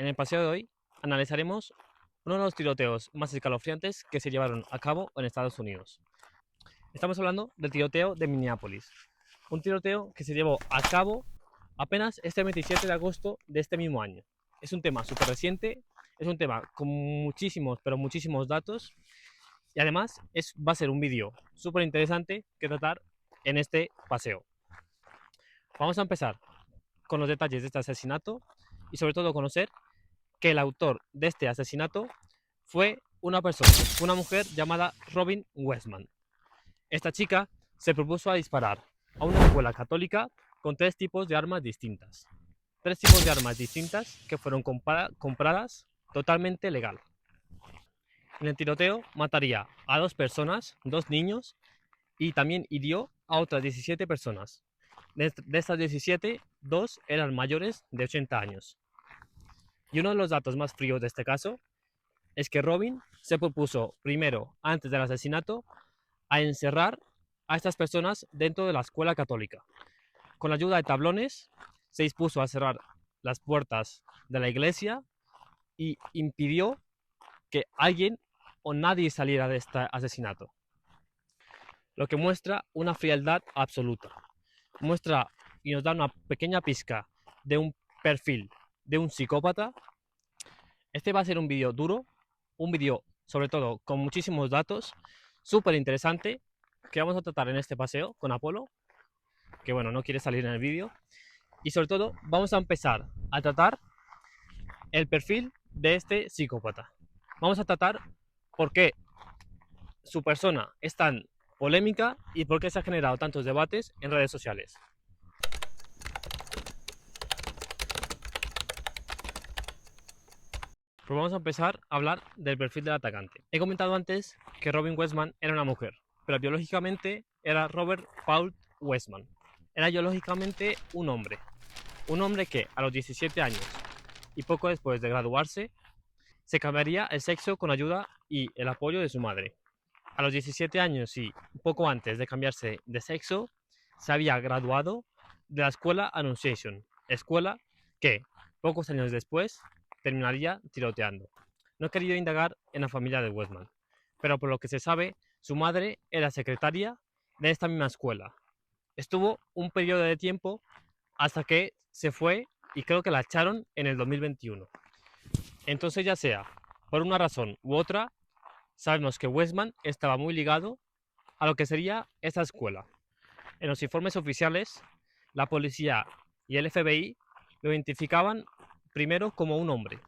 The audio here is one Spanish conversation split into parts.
En el paseo de hoy analizaremos uno de los tiroteos más escalofriantes que se llevaron a cabo en Estados Unidos. Estamos hablando del tiroteo de Minneapolis, un tiroteo que se llevó a cabo apenas este 27 de agosto de este mismo año. Es un tema súper reciente, es un tema con muchísimos, pero muchísimos datos y además va a ser un vídeo súper interesante que tratar en este paseo. Vamos a empezar con los detalles de este asesinato y sobre todo conocer que el autor de este asesinato fue una persona, una mujer llamada Robin Westman. Esta chica se propuso a disparar a una escuela católica con tres tipos de armas distintas. Tres tipos de armas distintas que fueron compradas totalmente legal. En el tiroteo mataría a dos personas, dos niños, y también hirió a otras 17 personas. De estas 17, dos eran mayores de 80 años. Y uno de los datos más fríos de este caso es que Robin se propuso primero, antes del asesinato, a encerrar a estas personas dentro de la escuela católica. Con la ayuda de tablones, se dispuso a cerrar las puertas de la iglesia y impidió que alguien o nadie saliera de este asesinato. Lo que muestra una frialdad absoluta. Muestra y nos da una pequeña pizca de un perfil de un psicópata. Este va a ser un vídeo duro, un vídeo sobre todo con muchísimos datos, súper interesante, que vamos a tratar en este paseo con Apolo, que bueno, no quiere salir en el vídeo. Y sobre todo vamos a empezar a tratar el perfil de este psicópata. Vamos a tratar por qué su persona es tan polémica y por qué se han generado tantos debates en redes sociales. Pues vamos a empezar a hablar del perfil del atacante. He comentado antes que Robin Westman era una mujer, pero biológicamente era Robert Paul Westman. Era biológicamente un hombre. Un hombre que a los 17 años y poco después de graduarse se cambiaría el sexo con ayuda y el apoyo de su madre. A los 17 años y poco antes de cambiarse de sexo, se había graduado de la escuela Annunciation, escuela que pocos años después terminaría tiroteando. No he querido indagar en la familia de Westman, pero por lo que se sabe, su madre era secretaria de esta misma escuela. Estuvo un periodo de tiempo hasta que se fue y creo que la echaron en el 2021. Entonces, ya sea por una razón u otra, sabemos que Westman estaba muy ligado a lo que sería esta escuela. En los informes oficiales, la policía y el FBI lo identificaban primero como un hombre,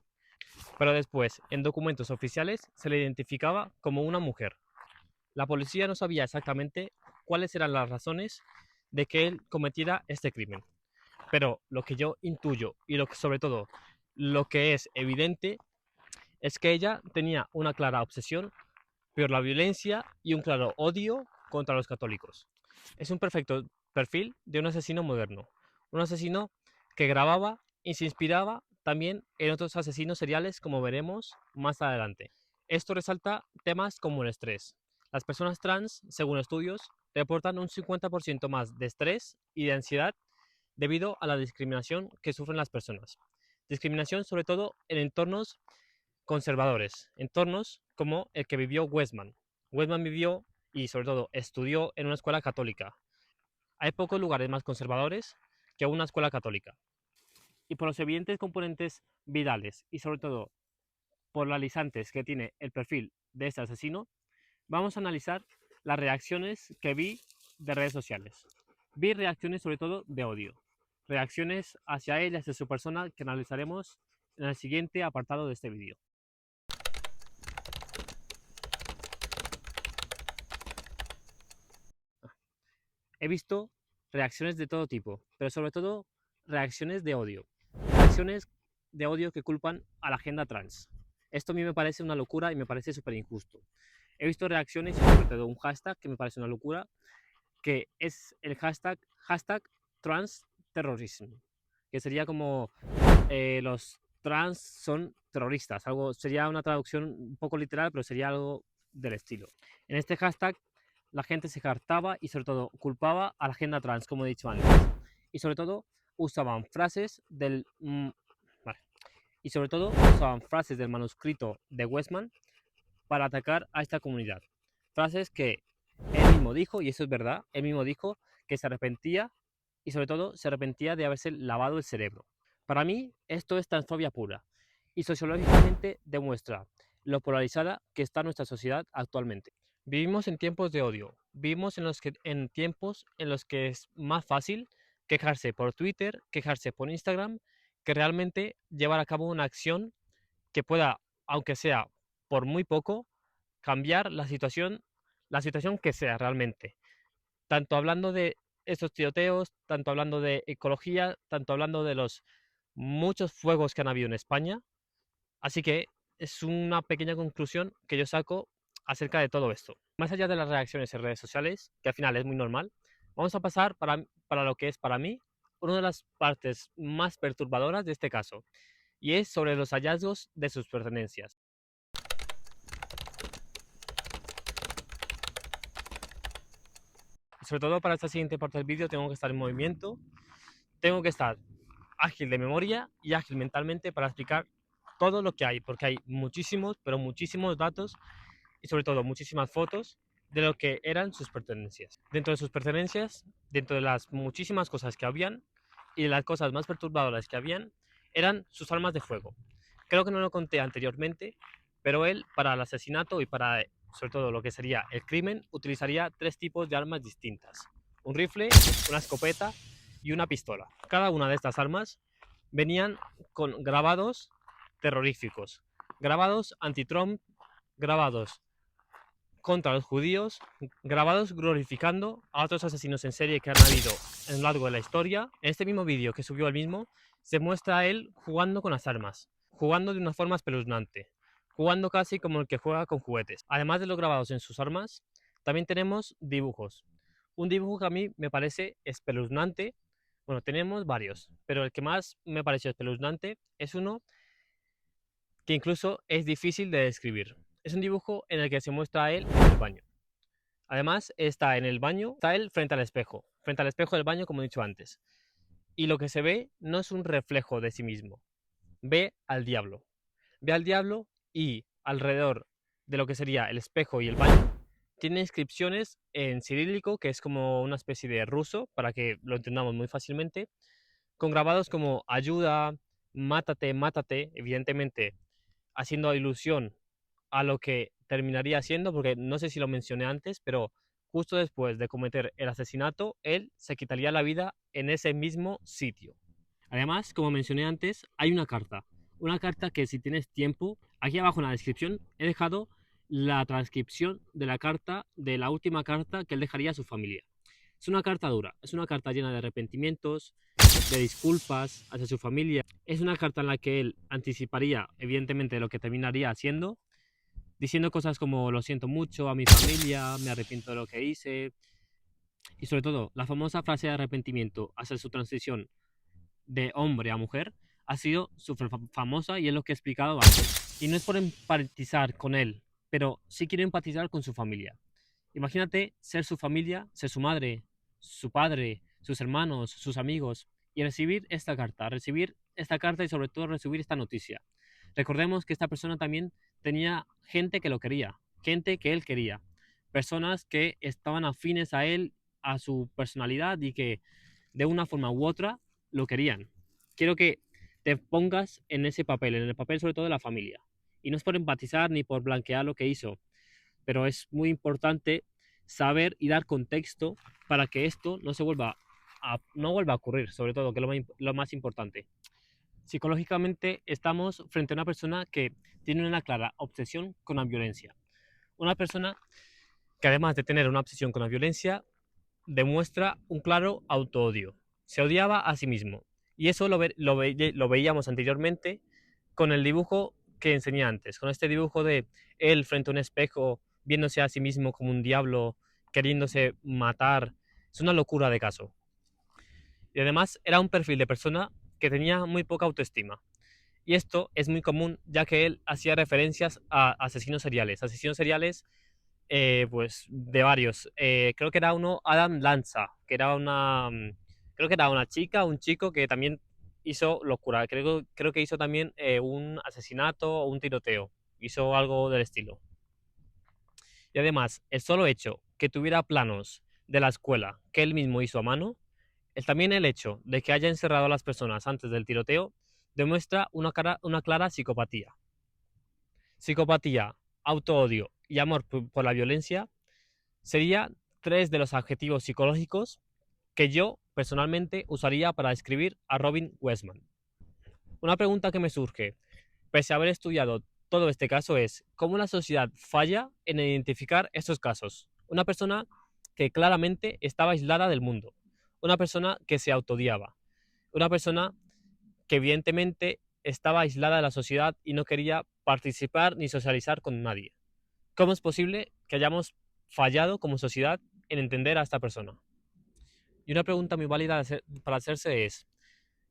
pero después, en documentos oficiales, se le identificaba como una mujer. La policía no sabía exactamente cuáles eran las razones de que él cometiera este crimen, pero lo que yo intuyo y lo que sobre todo lo que es evidente es que ella tenía una clara obsesión por la violencia y un claro odio contra los católicos. Es un perfecto perfil de un asesino moderno, un asesino que grababa y se inspiraba también en otros asesinos seriales, como veremos más adelante. Esto resalta temas como el estrés. Las personas trans, según estudios, reportan un 50% más de estrés y de ansiedad debido a la discriminación que sufren las personas. Discriminación sobre todo en entornos conservadores, entornos como el que vivió Westman. Westman vivió y sobre todo estudió en una escuela católica. Hay pocos lugares más conservadores que una escuela católica. Y por los evidentes componentes virales y sobre todo polarizantes que tiene el perfil de este asesino, vamos a analizar las reacciones que vi de redes sociales. Vi reacciones sobre todo de odio, reacciones hacia él y hacia su persona que analizaremos en el siguiente apartado de este vídeo. He visto reacciones de todo tipo, pero sobre todo reacciones de odio. Reacciones de odio que culpan a la agenda trans. Esto a mí me parece una locura y me parece súper injusto. He visto reacciones y sobre todo un hashtag que me parece una locura, que es el hashtag transterrorism, que sería como los trans son terroristas. Algo, sería una traducción un poco literal, pero sería algo del estilo. En este hashtag la gente se hartaba y sobre todo culpaba a la agenda trans, como he dicho antes. Y sobre todo usaban frases del... vale. y sobre todo usaban frases del manuscrito de Westman para atacar a esta comunidad. Frases que él mismo dijo, y eso es verdad, él mismo dijo que se arrepentía y sobre todo se arrepentía de haberse lavado el cerebro. Para mí esto es transfobia pura y sociológicamente demuestra lo polarizada que está nuestra sociedad actualmente. Vivimos en tiempos de odio, vivimos en tiempos en los que es más fácil quejarse por Twitter, quejarse por Instagram, que realmente llevar a cabo una acción que pueda, aunque sea por muy poco, cambiar la situación que sea realmente. Tanto hablando de estos tiroteos, tanto hablando de ecología, tanto hablando de los muchos fuegos que han habido en España. Así que es una pequeña conclusión que yo saco acerca de todo esto. Más allá de las reacciones en redes sociales, que al final es muy normal, vamos a pasar para lo que es para mí una de las partes más perturbadoras de este caso, y es sobre los hallazgos de sus pertenencias. Sobre todo para esta siguiente parte del vídeo tengo que estar en movimiento, tengo que estar ágil de memoria y ágil mentalmente para explicar todo lo que hay, porque hay muchísimos, pero muchísimos datos y sobre todo muchísimas fotos de lo que eran sus pertenencias. Dentro de sus pertenencias, dentro de las muchísimas cosas que habían y de las cosas más perturbadoras que habían, eran sus armas de fuego. Creo que no lo conté anteriormente, pero él para el asesinato y para sobre todo lo que sería el crimen utilizaría tres tipos de armas distintas: un rifle, una escopeta y una pistola. Cada una de estas armas venían con grabados terroríficos, grabados anti-Trump, grabados contra los judíos, grabados glorificando a otros asesinos en serie que han habido a lo largo de la historia. En este mismo vídeo que subió él mismo, se muestra a él jugando con las armas, jugando de una forma espeluznante, jugando casi como el que juega con juguetes. Además de los grabados en sus armas, también tenemos dibujos. Un dibujo que a mí me parece espeluznante. Bueno, tenemos varios, pero el que más me pareció espeluznante es uno que incluso es difícil de describir. Es un dibujo en el que se muestra a él en el baño. Además, está en el baño, está él frente al espejo del baño, como he dicho antes. Y lo que se ve no es un reflejo de sí mismo, ve al diablo. Ve al diablo y alrededor de lo que sería el espejo y el baño, tiene inscripciones en cirílico, que es como una especie de ruso, para que lo entendamos muy fácilmente, con grabados como ayuda, mátate, mátate, evidentemente haciendo alusión a lo que terminaría siendo, porque no sé si lo mencioné antes, pero justo después de cometer el asesinato, él se quitaría la vida en ese mismo sitio. Además, como mencioné antes, hay una carta que si tienes tiempo, aquí abajo en la descripción he dejado la transcripción de la carta, de la última carta que él dejaría a su familia. Es una carta dura, es una carta llena de arrepentimientos, de disculpas hacia su familia. Es una carta en la que él anticiparía, evidentemente, lo que terminaría haciendo, diciendo cosas como lo siento mucho a mi familia, me arrepiento de lo que hice, y sobre todo la famosa frase de arrepentimiento hacia su transición de hombre a mujer ha sido súper famosa y es lo que he explicado antes. Y no es por empatizar con él, pero sí quiero empatizar con su familia. Imagínate ser su familia, ser su madre, su padre, sus hermanos, sus amigos y recibir esta carta y sobre todo recibir esta noticia. Recordemos que esta persona también tenía gente que lo quería, gente que él quería, personas que estaban afines a él, a su personalidad y que de una forma u otra lo querían. Quiero que te pongas en ese papel, en el papel sobre todo de la familia. Y no es por empatizar ni por blanquear lo que hizo, pero es muy importante saber y dar contexto para que esto no vuelva a ocurrir, sobre todo, que es lo más importante. Psicológicamente estamos frente a una persona que tiene una clara obsesión con la violencia. Una persona que además de tener una obsesión con la violencia, demuestra un claro autoodio. Se odiaba a sí mismo. Y eso lo veíamos anteriormente con el dibujo que enseñé antes, con este dibujo de él frente a un espejo, viéndose a sí mismo como un diablo, queriéndose matar. Es una locura de caso. Y además era un perfil de persona que tenía muy poca autoestima. Y esto es muy común ya que él hacía referencias a asesinos seriales pues de varios. Creo que era uno, Adam Lanza, que era creo que era una chica, un chico que también hizo locura. Creo que hizo también un asesinato o un tiroteo. Hizo algo del estilo. Y además, el solo hecho que tuviera planos de la escuela que él mismo hizo a mano, también el hecho de que haya encerrado a las personas antes del tiroteo, demuestra una clara psicopatía. Psicopatía, autoodio y amor por la violencia serían tres de los adjetivos psicológicos que yo personalmente usaría para describir a Robin Westman. Una pregunta que me surge, pese a haber estudiado todo este caso, es cómo la sociedad falla en identificar estos casos. Una persona que claramente estaba aislada del mundo, una persona que se autodiaba, una persona que evidentemente estaba aislada de la sociedad y no quería participar ni socializar con nadie. ¿Cómo es posible que hayamos fallado como sociedad en entender a esta persona? Y una pregunta muy válida para hacerse es,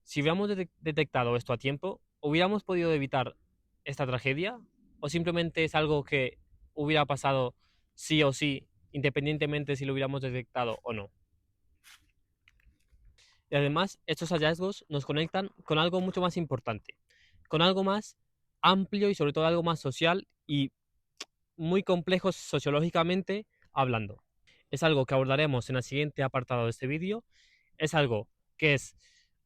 si hubiéramos detectado esto a tiempo, ¿hubiéramos podido evitar esta tragedia? ¿O simplemente es algo que hubiera pasado sí o sí, independientemente si lo hubiéramos detectado o no? Y además, estos hallazgos nos conectan con algo mucho más importante, con algo más amplio y sobre todo algo más social y muy complejo sociológicamente hablando. Es algo que abordaremos en el siguiente apartado de este vídeo. Es algo que es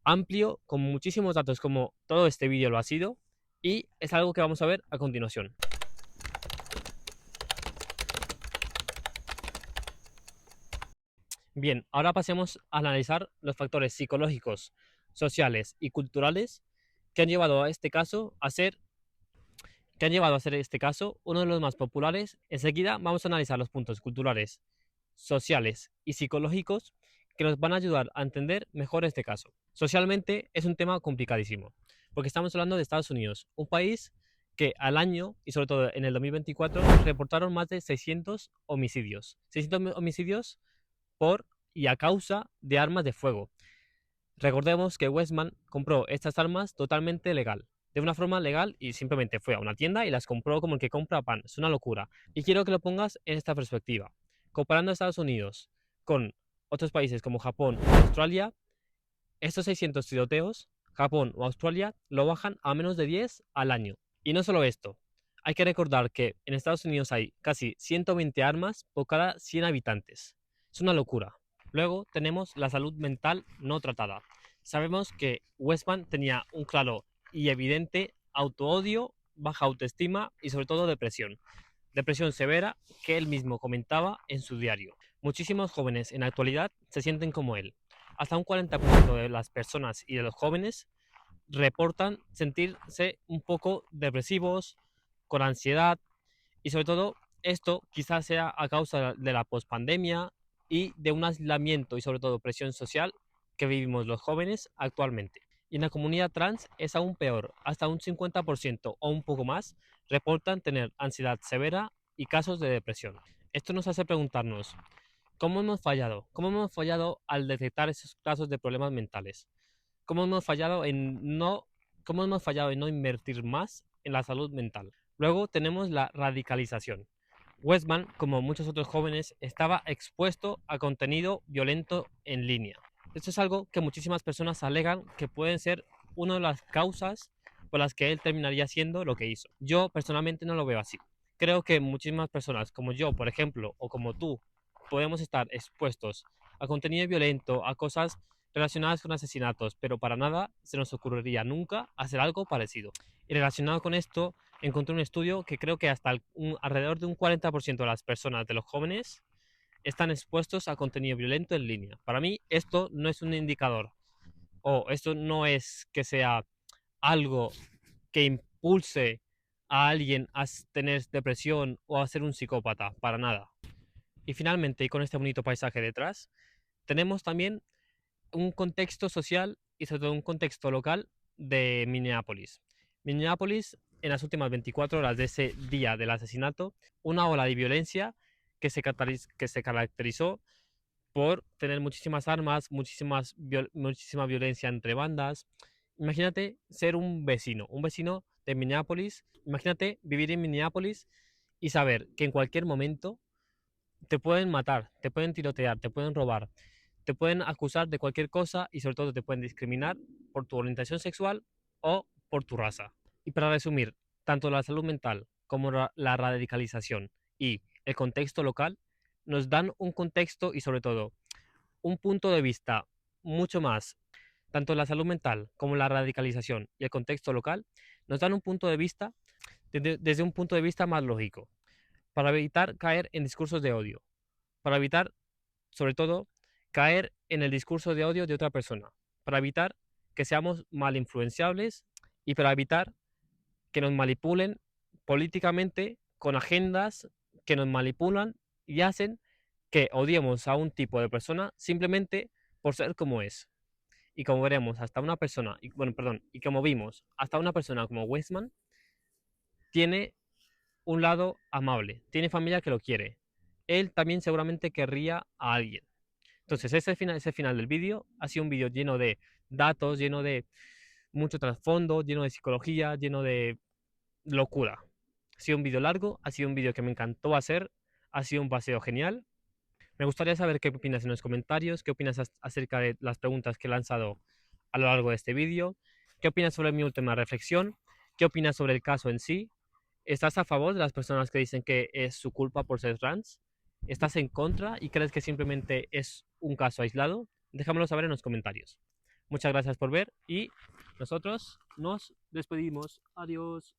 amplio, con muchísimos datos como todo este vídeo lo ha sido, y es algo que vamos a ver a continuación. Bien, ahora pasemos a analizar los factores psicológicos, sociales y culturales que han llevado a este caso a ser uno de los más populares. Enseguida vamos a analizar los puntos culturales, sociales y psicológicos que nos van a ayudar a entender mejor este caso. Socialmente es un tema complicadísimo, porque estamos hablando de Estados Unidos, un país que al año, y sobre todo en el 2024, reportaron más de 600 homicidios. 600 homicidios por y a causa de armas de fuego. Recordemos que Westman compró estas armas totalmente legal, de una forma legal, y simplemente fue a una tienda y las compró como el que compra pan. Es una locura. Y quiero que lo pongas en esta perspectiva. Comparando a Estados Unidos con otros países como Japón o Australia, estos 600 tiroteos, Japón o Australia lo bajan a menos de 10 al año. Y no solo esto, hay que recordar que en Estados Unidos hay casi 120 armas por cada 100 habitantes. Es una locura. Luego tenemos la salud mental no tratada. Sabemos que Westman tenía un claro y evidente autoodio, baja autoestima y sobre todo depresión. Depresión severa que él mismo comentaba en su diario. Muchísimos jóvenes en la actualidad se sienten como él. Hasta un 40% de las personas y de los jóvenes reportan sentirse un poco depresivos, con ansiedad, y sobre todo esto quizás sea a causa de la pospandemia y de un aislamiento y sobre todo presión social que vivimos los jóvenes actualmente. Y en la comunidad trans es aún peor, hasta un 50% o un poco más reportan tener ansiedad severa y casos de depresión. Esto nos hace preguntarnos, ¿cómo hemos fallado? ¿Cómo hemos fallado al detectar esos casos de problemas mentales? ¿Cómo hemos fallado en no, cómo hemos fallado en no invertir más en la salud mental? Luego tenemos la radicalización. Westman, como muchos otros jóvenes, estaba expuesto a contenido violento en línea. Esto es algo que muchísimas personas alegan que pueden ser una de las causas por las que él terminaría haciendo lo que hizo. Yo personalmente no lo veo así. Creo que muchísimas personas, como yo, por ejemplo, o como tú, podemos estar expuestos a contenido violento, a cosas relacionadas con asesinatos, pero para nada se nos ocurriría nunca hacer algo parecido. Y relacionado con esto, encontré un estudio que creo que hasta alrededor de un 40% de las personas, de los jóvenes, están expuestos a contenido violento en línea. Para mí, esto no es un indicador, o esto no es que sea algo que impulse a alguien a tener depresión o a ser un psicópata, para nada. Y finalmente, y con este bonito paisaje detrás, tenemos también un contexto social y sobre todo un contexto local de Minneapolis. Minneapolis, en las últimas 24 horas de ese día del asesinato, una ola de violencia que se caracterizó por tener muchísimas armas, muchísima violencia entre bandas. Imagínate ser un vecino de Minneapolis. Imagínate vivir en Minneapolis y saber que en cualquier momento te pueden matar, te pueden tirotear, te pueden robar, te pueden acusar de cualquier cosa y sobre todo te pueden discriminar por tu orientación sexual o por tu raza. Y para resumir, tanto la salud mental como la radicalización y el contexto local nos dan un contexto y sobre todo un punto de vista mucho más, tanto la salud mental como la radicalización y el contexto local nos dan un punto de vista desde un punto de vista más lógico, para evitar caer en discursos de odio, para evitar, sobre todo, caer en el discurso de odio de otra persona, para evitar que seamos mal influenciables y para evitar que nos manipulen políticamente con agendas que nos manipulan y hacen que odiemos a un tipo de persona simplemente por ser como es. Y como veremos, hasta una persona, y, bueno, perdón, y como vimos, hasta una persona como Westman tiene un lado amable, tiene familia que lo quiere. Él también seguramente querría a alguien. Entonces, ese final del vídeo ha sido un vídeo lleno de datos, lleno de mucho trasfondo, lleno de psicología, lleno de locura. Ha sido un vídeo largo, ha sido un vídeo que me encantó hacer, ha sido un paseo genial. Me gustaría saber qué opinas en los comentarios, qué opinas acerca de las preguntas que he lanzado a lo largo de este vídeo, qué opinas sobre mi última reflexión, qué opinas sobre el caso en sí. ¿Estás a favor de las personas que dicen que es su culpa por ser trans? ¿Estás en contra y crees que simplemente es un caso aislado? Déjamelo saber en los comentarios. Muchas gracias por ver y nosotros nos despedimos. Adiós.